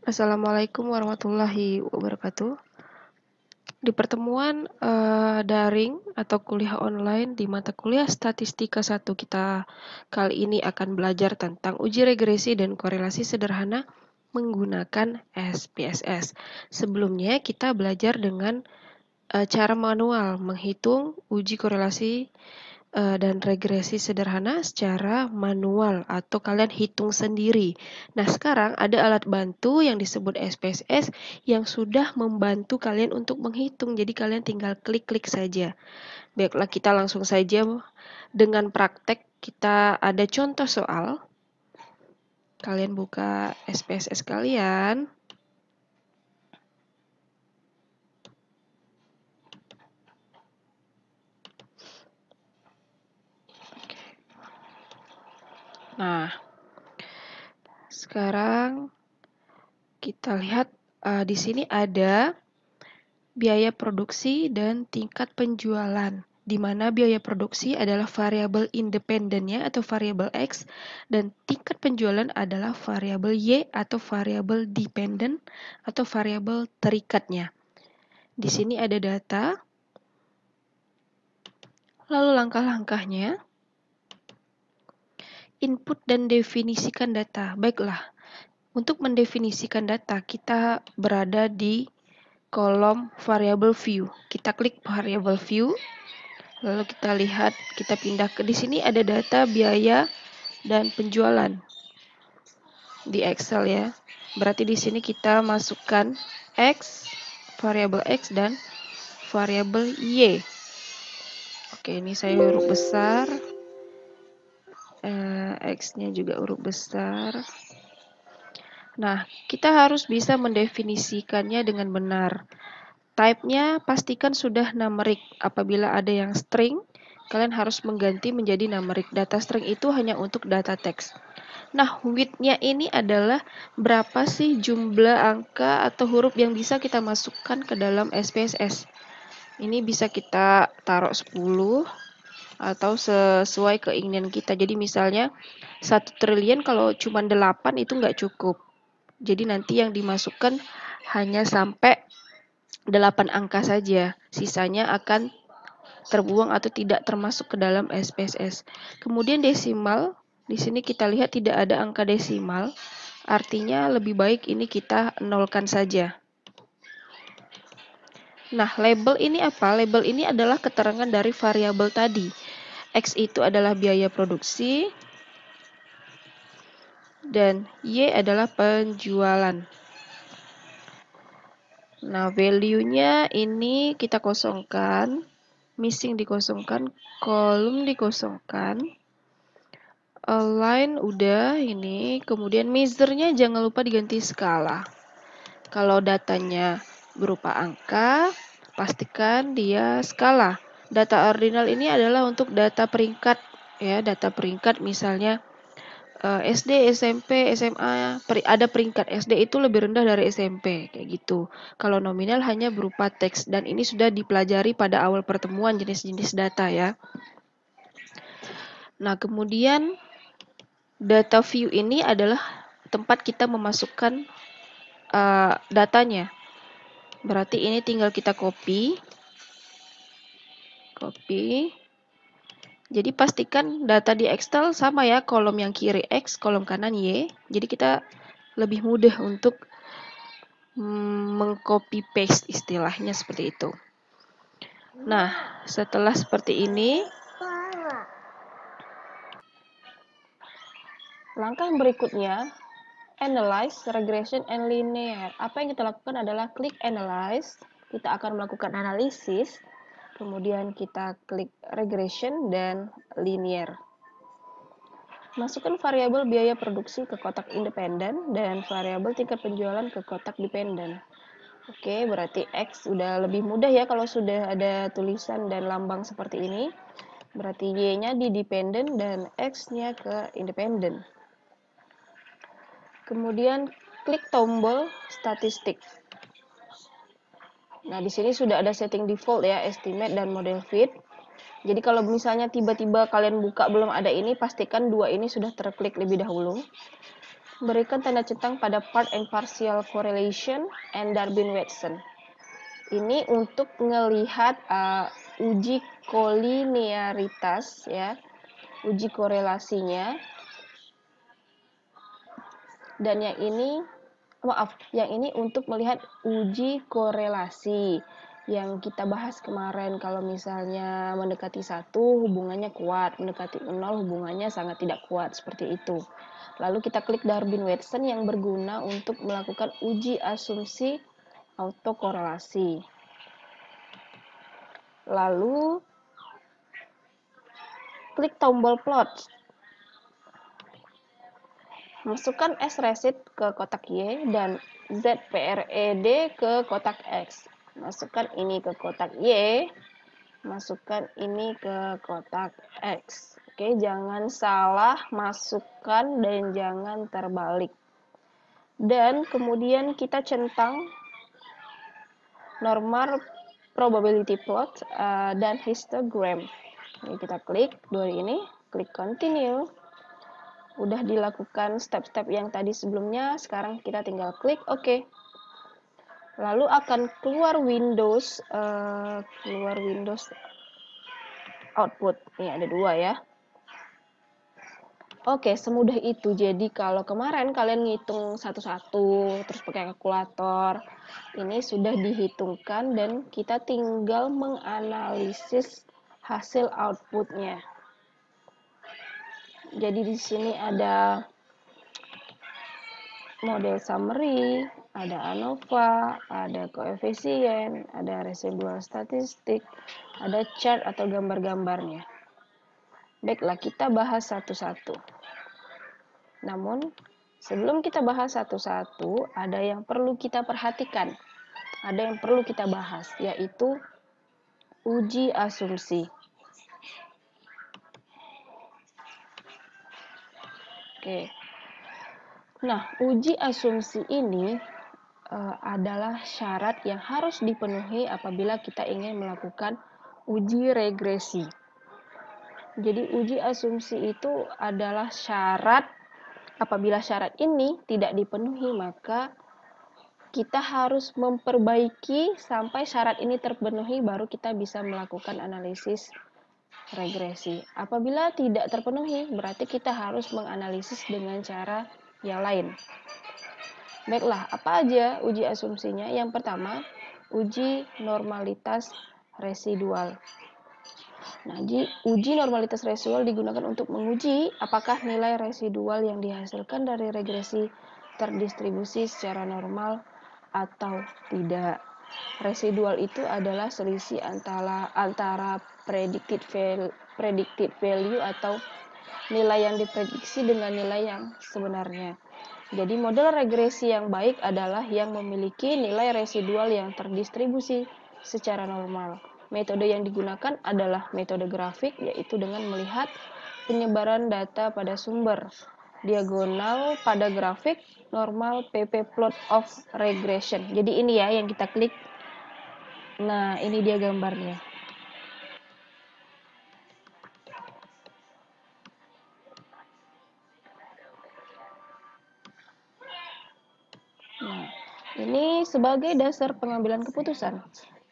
Assalamualaikum warahmatullahi wabarakatuh. Di pertemuan daring atau kuliah online di mata kuliah Statistika 1 kita kali ini akan belajar tentang uji regresi dan korelasi sederhana menggunakan SPSS. Sebelumnya kita belajar dengan cara manual menghitung uji korelasi dan regresi sederhana secara manual atau kalian hitung sendiri. Nah, sekarang ada alat bantu yang disebut SPSS yang sudah membantu kalian untuk menghitung. Jadi kalian tinggal klik-klik saja. Baiklah, kita langsung saja dengan praktek. Kita ada contoh soal. Kalian buka SPSS kalian. Nah, sekarang kita lihat di sini ada biaya produksi dan tingkat penjualan, di mana biaya produksi adalah variabel independennya atau variabel X, dan tingkat penjualan adalah variabel Y atau variabel dependen atau variabel terikatnya. Di sini ada data, lalu langkah-langkahnya, input dan definisikan data. Baiklah, untuk mendefinisikan data, kita berada di kolom variable view. Kita klik variable view. Lalu kita lihat, kita pindah ke di sini ada data biaya dan penjualan di Excel ya. Berarti di sini kita masukkan X, variabel X dan variabel Y. Oke, ini saya huruf besar. X-nya juga huruf besar. Nah, kita harus bisa mendefinisikannya dengan benar. Type-nya pastikan sudah numerik. Apabila ada yang string, kalian harus mengganti menjadi numerik. Data string itu hanya untuk data teks. Nah, width-nya ini adalah berapa sih jumlah angka atau huruf yang bisa kita masukkan ke dalam SPSS. Ini bisa kita taruh 10 atau sesuai keinginan kita. Jadi misalnya 1 triliun kalau cuma 8 itu nggak cukup. Jadi nanti yang dimasukkan hanya sampai 8 angka saja. Sisanya akan terbuang atau tidak termasuk ke dalam SPSS. Kemudian desimal, di sini kita lihat tidak ada angka desimal. Artinya lebih baik ini kita nolkan saja. Nah, label ini apa? Label ini adalah keterangan dari variabel tadi. X itu adalah biaya produksi dan Y adalah penjualan. Nah, value-nya ini kita kosongkan, missing dikosongkan, kolom dikosongkan, align udah ini, kemudian measure-nya jangan lupa diganti skala. Kalau datanya berupa angka, pastikan dia skala. Data ordinal ini adalah untuk data peringkat ya, data peringkat misalnya SD, SMP, SMA, ada peringkat SD itu lebih rendah dari SMP kayak gitu. Kalau nominal hanya berupa teks dan ini sudah dipelajari pada awal pertemuan jenis-jenis data ya. Nah, kemudian data view ini adalah tempat kita memasukkan datanya. Berarti ini tinggal kita copy. Jadi pastikan data di Excel sama ya, kolom yang kiri X, kolom kanan Y. Jadi kita lebih mudah untuk mengcopy paste istilahnya seperti itu. Nah, setelah seperti ini, langkah berikutnya analyze, regression, and linear. Apa yang kita lakukan adalah klik analyze. Kita akan melakukan analisis. Kemudian kita klik regression dan linear. Masukkan variabel biaya produksi ke kotak independen dan variabel tingkat penjualan ke kotak dependen. Oke, berarti X udah lebih mudah ya kalau sudah ada tulisan dan lambang seperti ini. Berarti Y-nya di dependen dan X-nya ke independen. Kemudian klik tombol statistik. Nah, di sini sudah ada setting default ya, estimate dan model fit. Jadi kalau misalnya tiba-tiba kalian buka belum ada ini, pastikan dua ini sudah terklik lebih dahulu. berikan tanda centang pada part and partial correlation and Darwin-Watson. Ini untuk melihat uji kolinearitas ya, uji korelasinya. Dan yang ini untuk melihat uji korelasi yang kita bahas kemarin. Kalau misalnya mendekati 1 hubungannya kuat, mendekati 0 hubungannya sangat tidak kuat, seperti itu. Lalu kita klik Darwin-Watson yang berguna untuk melakukan uji asumsi autokorelasi. Lalu klik tombol plot. Masukkan S-resid ke kotak Y dan ZPRED ke kotak X. Masukkan ini ke kotak Y, masukkan ini ke kotak X. Oke, jangan salah masukkan dan jangan terbalik. Dan kemudian kita centang normal probability plot dan histogram. Ini kita klik dua ini, klik continue. Udah dilakukan step-step yang tadi sebelumnya, sekarang kita tinggal klik OK. Lalu akan keluar Windows output. Ini ada 2 ya. Oke, semudah itu. Jadi kalau kemarin kalian ngitung satu-satu terus pakai kalkulator, ini sudah dihitungkan dan kita tinggal menganalisis hasil outputnya. Jadi di sini ada model summary, ada ANOVA, ada koefisien, ada residual statistik, ada chart atau gambar-gambarnya. Baiklah, kita bahas satu-satu. Namun, sebelum kita bahas satu-satu, ada yang perlu kita perhatikan. Ada yang perlu kita bahas, yaitu uji asumsi. Oke. Nah, uji asumsi ini adalah syarat yang harus dipenuhi apabila kita ingin melakukan uji regresi. Jadi uji asumsi itu adalah syarat. Apabila syarat ini tidak dipenuhi, maka kita harus memperbaiki sampai syarat ini terpenuhi, baru kita bisa melakukan analisis regresi. Apabila tidak terpenuhi, berarti kita harus menganalisis dengan cara yang lain. Baiklah, apa aja uji asumsinya? Yang pertama, uji normalitas residual. Nah, uji normalitas residual digunakan untuk menguji apakah nilai residual yang dihasilkan dari regresi terdistribusi secara normal atau tidak. Residual itu adalah selisih antara predicted value atau nilai yang diprediksi dengan nilai yang sebenarnya. Jadi model regresi yang baik adalah yang memiliki nilai residual yang terdistribusi secara normal. Metode yang digunakan adalah metode grafik, yaitu dengan melihat penyebaran data pada sumber, diagonal pada grafik, normal PP plot of regression. Jadi ini ya yang kita klik. Nah, ini dia gambarnya. Nah, ini sebagai dasar pengambilan keputusan.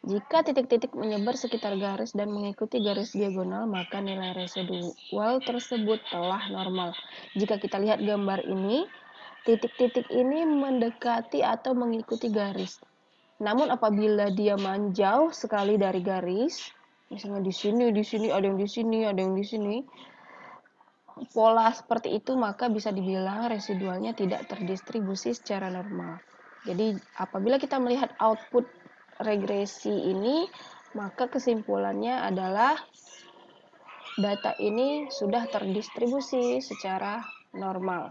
Jika titik-titik menyebar sekitar garis dan mengikuti garis diagonal, maka nilai residual tersebut telah normal. Jika kita lihat gambar ini, titik-titik ini mendekati atau mengikuti garis. Namun apabila dia menjauh sekali dari garis, misalnya di sini, ada yang di sini, ada yang di sini, pola seperti itu, maka bisa dibilang residualnya tidak terdistribusi secara normal. Jadi apabila kita melihat output regresi ini, maka kesimpulannya adalah data ini sudah terdistribusi secara normal.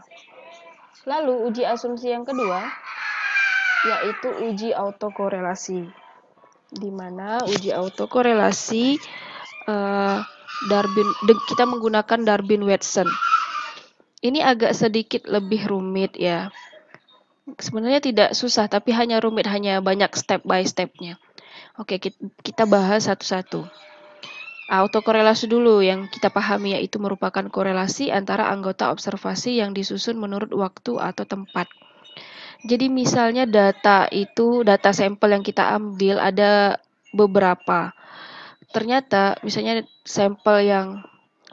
Lalu uji asumsi yang kedua yaitu uji autokorelasi, di mana uji autokorelasi kita menggunakan Darwin-Watson. Ini agak sedikit lebih rumit ya. Sebenarnya tidak susah, tapi hanya rumit, hanya banyak step by stepnya. Oke, kita bahas satu-satu. Autokorelasi dulu yang kita pahami, yaitu merupakan korelasi antara anggota observasi yang disusun menurut waktu atau tempat. Jadi misalnya data sampel yang kita ambil ada beberapa. Ternyata misalnya sampel yang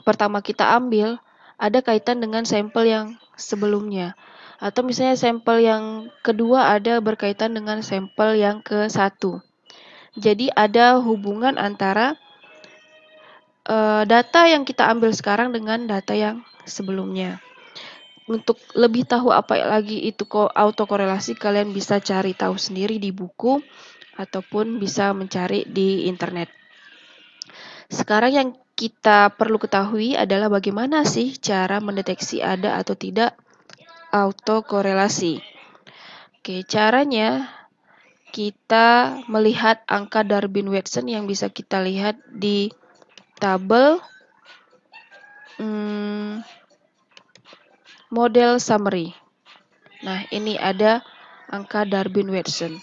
pertama kita ambil ada kaitan dengan sampel yang sebelumnya. Atau misalnya sampel yang kedua ada berkaitan dengan sampel yang ke-1. Jadi ada hubungan antara data yang kita ambil sekarang dengan data yang sebelumnya. Untuk lebih tahu apa lagi itu autokorelasi, kalian bisa cari tahu sendiri di buku ataupun bisa mencari di internet. Sekarang yang kita perlu ketahui adalah bagaimana sih cara mendeteksi ada atau tidak autokorelasi. Oke, caranya kita melihat angka Darwin-Watson yang bisa kita lihat di tabel model summary. Nah, ini ada angka Darwin-Watson.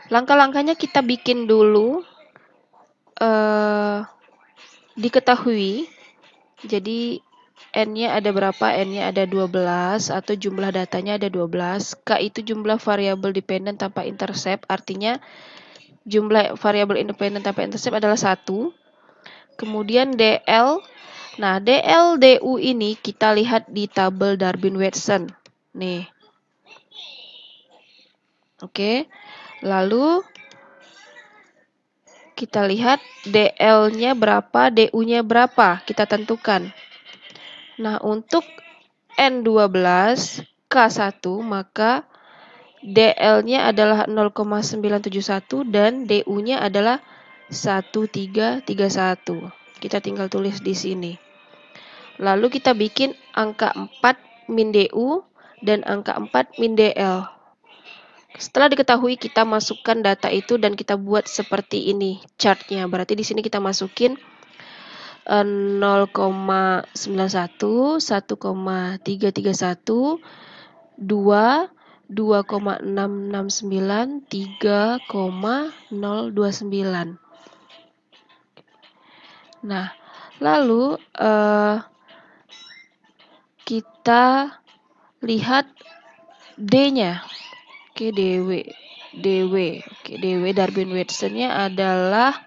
Langkah-langkahnya kita bikin dulu diketahui. Jadi N-nya ada berapa? N-nya ada 12 atau jumlah datanya ada 12. K itu jumlah variabel dependen tanpa intercept, artinya jumlah variabel independen tanpa intercept adalah 1. Kemudian DL. Nah, DL DU ini kita lihat di tabel Darwin-Watson. Nih. Oke. Lalu kita lihat DL-nya berapa, DU-nya berapa, kita tentukan. Nah, untuk N12 K1 maka DL-nya adalah 0,971 dan DU-nya adalah 1331. Kita tinggal tulis di sini. Lalu kita bikin angka 4 min DU dan angka 4 min DL. Setelah diketahui, kita masukkan data itu dan kita buat seperti ini chartnya. Berarti di sini kita masukin 0,91, 1,331, 2, 2,669, 3,029. Nah, lalu kita lihat D-nya. Oke, DW. Oke, DW Darwin-Watson-nya adalah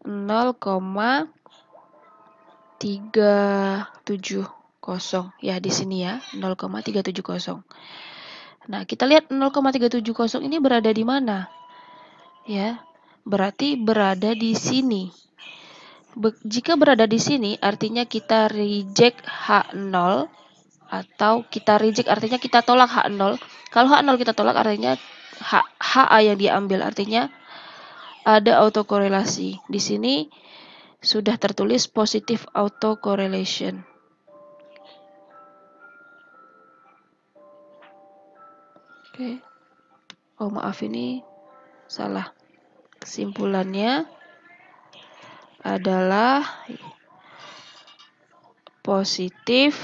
0,370 ya, di sini ya, 0,370. Nah, kita lihat 0,370 ini berada di mana? Ya, berarti berada di sini. Jika berada di sini, artinya kita reject H0 atau kita reject artinya kita tolak H0. Kalau H0 kita tolak artinya HA yang diambil, artinya ada autokorelasi. Di sini sudah tertulis positive autocorrelation. Oke. Oh, maaf, ini salah. Kesimpulannya adalah positif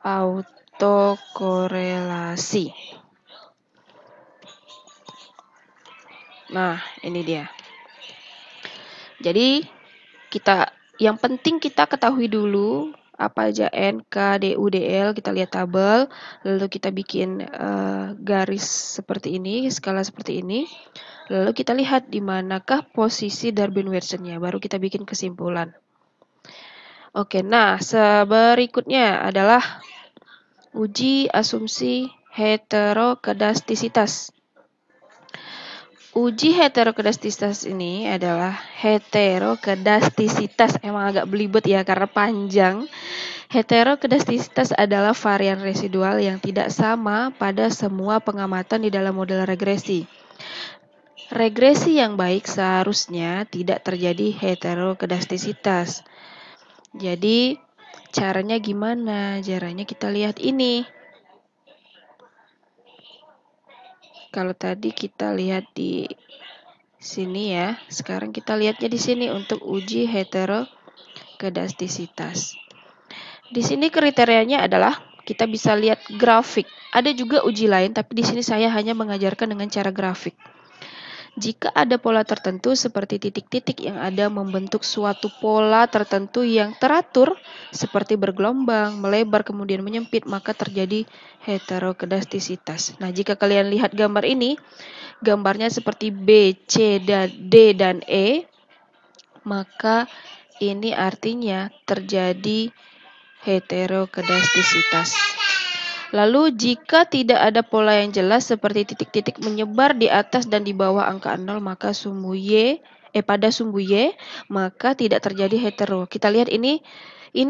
autokorelasi. Nah, ini dia. Jadi, yang penting kita ketahui dulu apa aja N, K, DU, DL, kita lihat tabel, lalu kita bikin garis seperti ini, skala seperti ini, lalu kita lihat di manakah posisi Darwin-Watson-nya, baru kita bikin kesimpulan. Oke, nah berikutnya adalah uji asumsi heterokedastisitas. Uji heterokedastisitas ini adalah heterokedastisitas, emang agak belibet ya karena panjang. Heterokedastisitas adalah varian residual yang tidak sama pada semua pengamatan di dalam model regresi. Regresi yang baik seharusnya tidak terjadi heterokedastisitas. Jadi, caranya gimana? Caranya kita lihat ini. Kalau tadi kita lihat di sini ya, sekarang kita lihatnya di sini untuk uji heterokedastisitas. Di sini kriterianya adalah kita bisa lihat grafik. Ada juga uji lain, tapi di sini saya hanya mengajarkan dengan cara grafik. Jika ada pola tertentu seperti titik-titik yang ada membentuk suatu pola tertentu yang teratur seperti bergelombang, melebar kemudian menyempit, maka terjadi heterokedastisitas. Nah, jika kalian lihat gambar ini, gambarnya seperti B, C, dan D, dan E, maka ini artinya terjadi heterokedastisitas. Lalu jika tidak ada pola yang jelas seperti titik-titik menyebar di atas dan di bawah angka 0, maka pada sumbu Y, maka tidak terjadi hetero. Kita lihat ini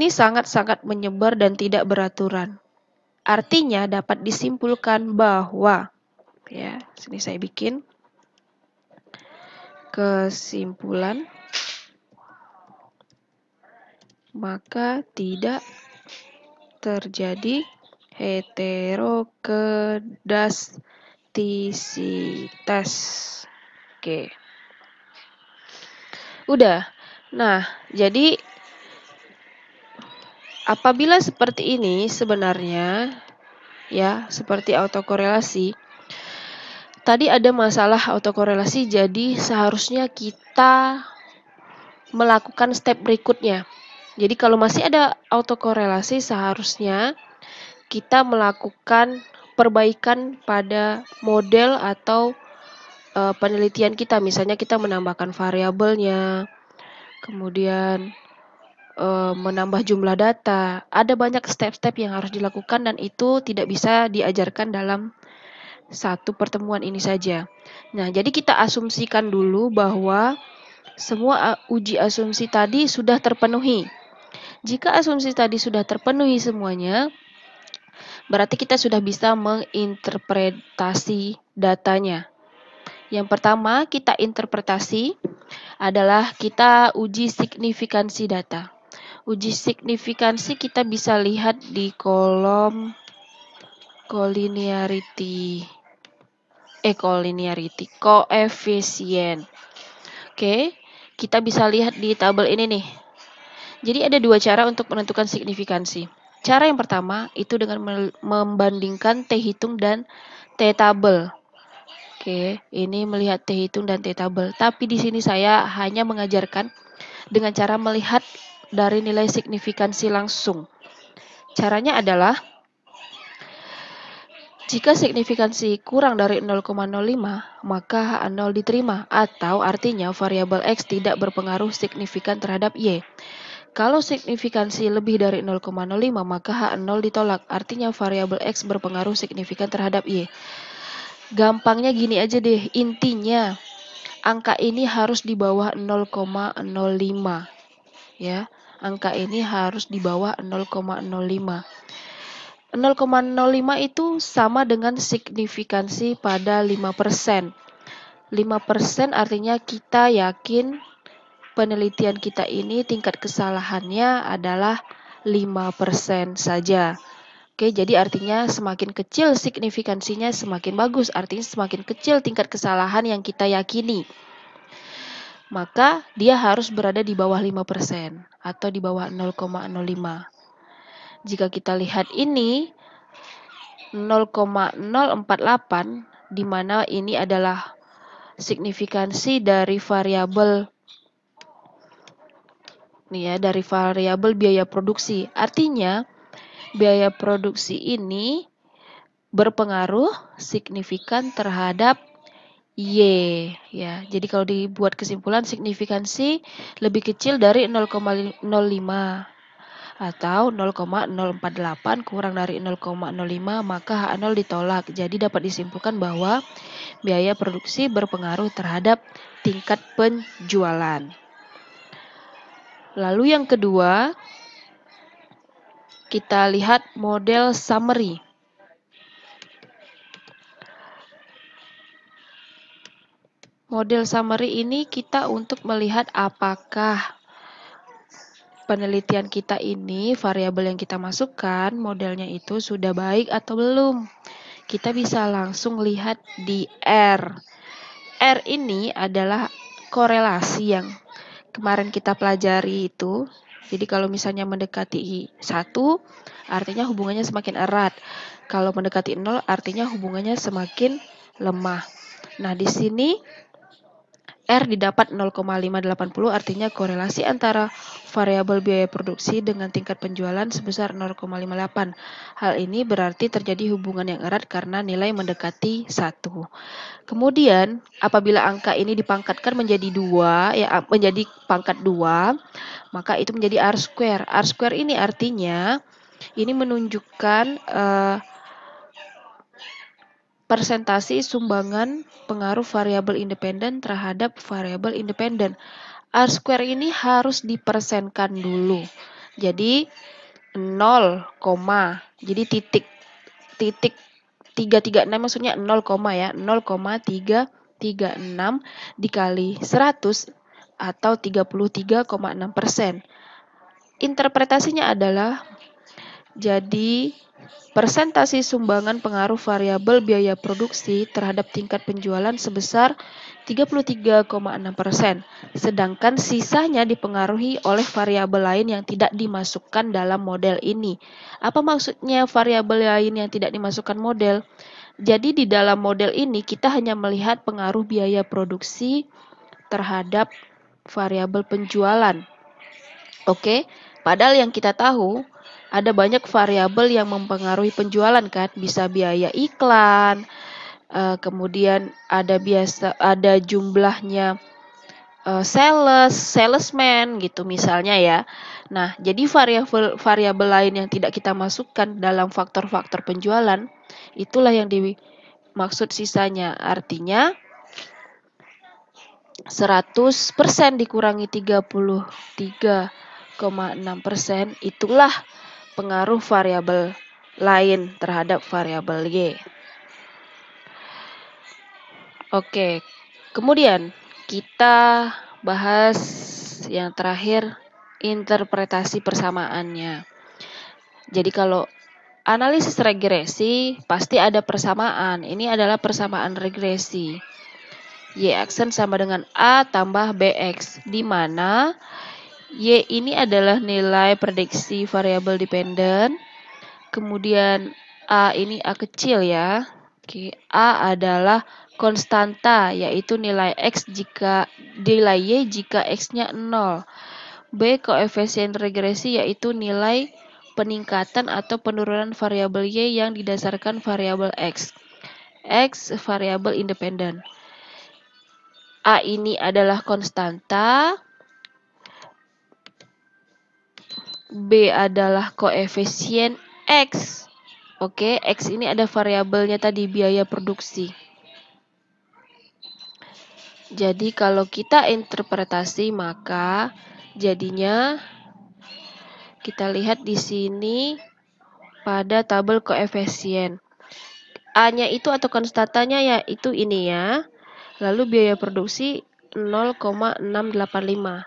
sangat-sangat menyebar dan tidak beraturan. Artinya dapat disimpulkan bahwa, ya, sini saya bikin kesimpulan, maka tidak terjadi heterokedastisitas. Oke. Udah. Nah, jadi apabila seperti ini sebenarnya, ya, seperti autokorelasi, tadi ada masalah autokorelasi, jadi seharusnya kita melakukan step berikutnya. Jadi kalau masih ada autokorelasi, seharusnya kita melakukan perbaikan pada model atau penelitian kita. Misalnya kita menambahkan variabelnya, kemudian menambah jumlah data. Ada banyak step-step yang harus dilakukan dan itu tidak bisa diajarkan dalam satu pertemuan ini saja. Nah, jadi kita asumsikan dulu bahwa semua uji asumsi tadi sudah terpenuhi. Jika asumsi tadi sudah terpenuhi semuanya, berarti kita sudah bisa menginterpretasi datanya. Yang pertama kita interpretasi adalah kita uji signifikansi data. Uji signifikansi kita bisa lihat di kolom koefisien. Oke, kita bisa lihat di tabel ini nih. Jadi ada dua cara untuk menentukan signifikansi. Cara yang pertama itu dengan membandingkan T hitung dan T tabel. Oke, ini melihat T hitung dan T tabel. Tapi di sini saya hanya mengajarkan dengan cara melihat dari nilai signifikansi langsung. Caranya adalah jika signifikansi kurang dari 0,05, maka H0 diterima atau artinya variabel X tidak berpengaruh signifikan terhadap Y. Kalau signifikansi lebih dari 0,05, maka H0 ditolak, artinya variabel X berpengaruh signifikan terhadap Y. Gampangnya gini aja deh, intinya angka ini harus di bawah 0,05. Ya, angka ini harus di bawah 0,05. 0,05 itu sama dengan signifikansi pada 5%. 5% artinya kita yakin penelitian kita ini tingkat kesalahannya adalah 5% saja. Oke, jadi artinya semakin kecil signifikansinya semakin bagus, artinya semakin kecil tingkat kesalahan yang kita yakini. Maka dia harus berada di bawah 5% atau di bawah 0,05. Jika kita lihat ini 0,048 di mana ini adalah signifikansi dari variabel dari variabel biaya produksi. Artinya, biaya produksi ini berpengaruh signifikan terhadap Y. Ya, jadi kalau dibuat kesimpulan signifikansi lebih kecil dari 0,05 atau 0,048 kurang dari 0,05 maka H0 ditolak. Jadi dapat disimpulkan bahwa biaya produksi berpengaruh terhadap tingkat penjualan. Lalu yang kedua, kita lihat model summary. Model summary ini kita untuk melihat apakah penelitian kita ini, variabel yang kita masukkan, modelnya itu sudah baik atau belum. Kita bisa langsung lihat di R. R ini adalah korelasi yang kemarin kita pelajari itu. Jadi kalau misalnya mendekati 1, artinya hubungannya semakin erat. Kalau mendekati 0, artinya hubungannya semakin lemah. Nah, di sini R didapat 0,580, artinya korelasi antara variabel biaya produksi dengan tingkat penjualan sebesar 0,58. Hal ini berarti terjadi hubungan yang erat karena nilai mendekati 1. Kemudian, apabila angka ini dipangkatkan menjadi 2, ya menjadi pangkat 2, maka itu menjadi R square. R square ini artinya ini menunjukkan persentase sumbangan pengaruh variabel independen terhadap variabel independen. R square ini harus dipersenkan dulu. Jadi 0, jadi titik 336 maksudnya 0, ya 0,336 dikali 100 atau 33,6%. Interpretasinya adalah jadi persentase sumbangan pengaruh variabel biaya produksi terhadap tingkat penjualan sebesar 33,6%, sedangkan sisanya dipengaruhi oleh variabel lain yang tidak dimasukkan dalam model ini. Apa maksudnya variabel lain yang tidak dimasukkan model? Jadi di dalam model ini kita hanya melihat pengaruh biaya produksi terhadap variabel penjualan. Oke, padahal yang kita tahu ada banyak variabel yang mempengaruhi penjualan kan, bisa biaya iklan, kemudian ada jumlahnya salesman gitu misalnya ya. Nah, jadi variabel lain yang tidak kita masukkan dalam faktor-faktor penjualan, itulah yang dimaksud sisanya. Artinya 100% dikurangi 33,6%, itulah pengaruh variabel lain terhadap variabel Y. Oke, kemudian kita bahas yang terakhir, interpretasi persamaannya. Jadi kalau analisis regresi pasti ada persamaan. Ini adalah persamaan regresi. Y aksen sama dengan A tambah BX, di mana Y ini adalah nilai prediksi variabel dependen. Kemudian A ini A kecil ya. Oke, A adalah konstanta, yaitu nilai Y jika X-nya 0. B koefisien regresi, yaitu nilai peningkatan atau penurunan variabel Y yang didasarkan variabel X. X variabel independen. A ini adalah konstanta, B adalah koefisien X. Oke, X ini ada variabelnya tadi, biaya produksi. Jadi kalau kita interpretasi maka jadinya kita lihat di sini pada tabel koefisien. A-nya itu atau konstantanya ya itu ini ya. Lalu biaya produksi 0,685.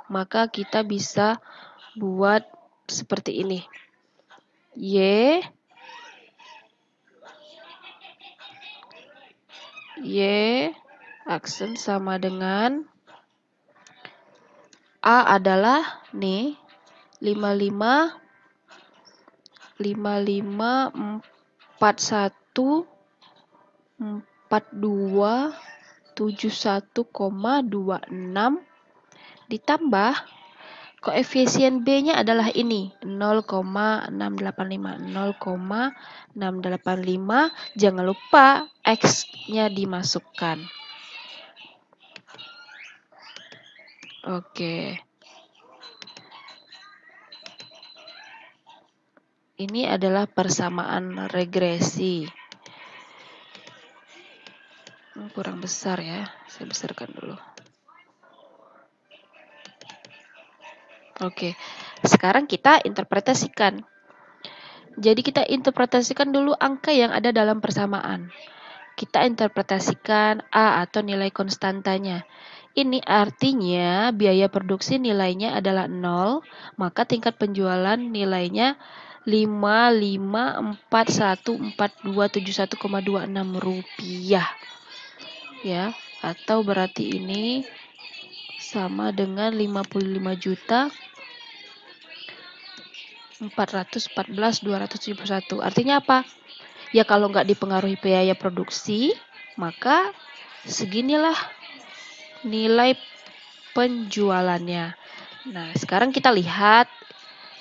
Maka kita bisa buat seperti ini. Y aksen sama dengan A adalah nih 55 41 42 71,26 ditambah koefisien B-nya adalah ini 0,685. Jangan lupa X-nya dimasukkan. Oke. Ini adalah persamaan regresi. Kurang besar ya, saya besarkan dulu. Oke, sekarang kita interpretasikan. Jadi kita interpretasikan dulu angka yang ada dalam persamaan. Kita interpretasikan A atau nilai konstantanya. Ini artinya biaya produksi nilainya adalah 0, maka tingkat penjualan nilainya 55414271,26 rupiah. Ya, atau berarti ini sama dengan 55.414.271. Artinya apa? Ya kalau nggak dipengaruhi biaya produksi, maka seginilah nilai penjualannya. Nah, sekarang kita lihat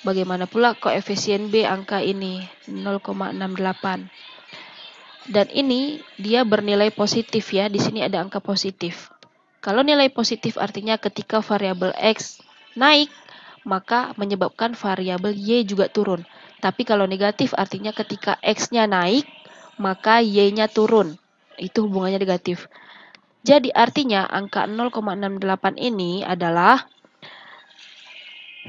bagaimana pula koefisien B angka ini 0,68. Dan ini dia bernilai positif ya, di sini ada angka positif. Kalau nilai positif artinya ketika variabel X naik, maka menyebabkan variabel Y juga turun. Tapi kalau negatif artinya ketika X-nya naik, maka Y-nya turun. Itu hubungannya negatif. Jadi artinya angka 0,68 ini adalah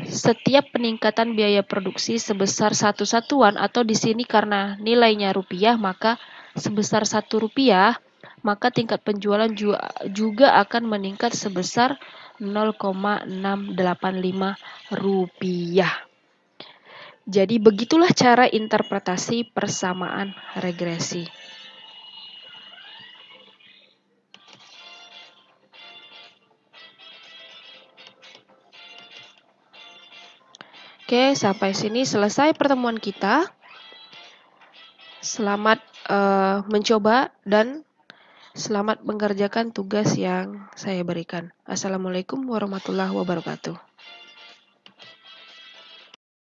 setiap peningkatan biaya produksi sebesar satu satuan atau di sini karena nilainya rupiah maka sebesar Rp1, maka tingkat penjualan juga akan meningkat sebesar Rp0,685. Jadi begitulah cara interpretasi persamaan regresi. Oke, sampai sini selesai pertemuan kita. Selamat mencoba dan selamat mengerjakan tugas yang saya berikan. Assalamualaikum warahmatullahi wabarakatuh.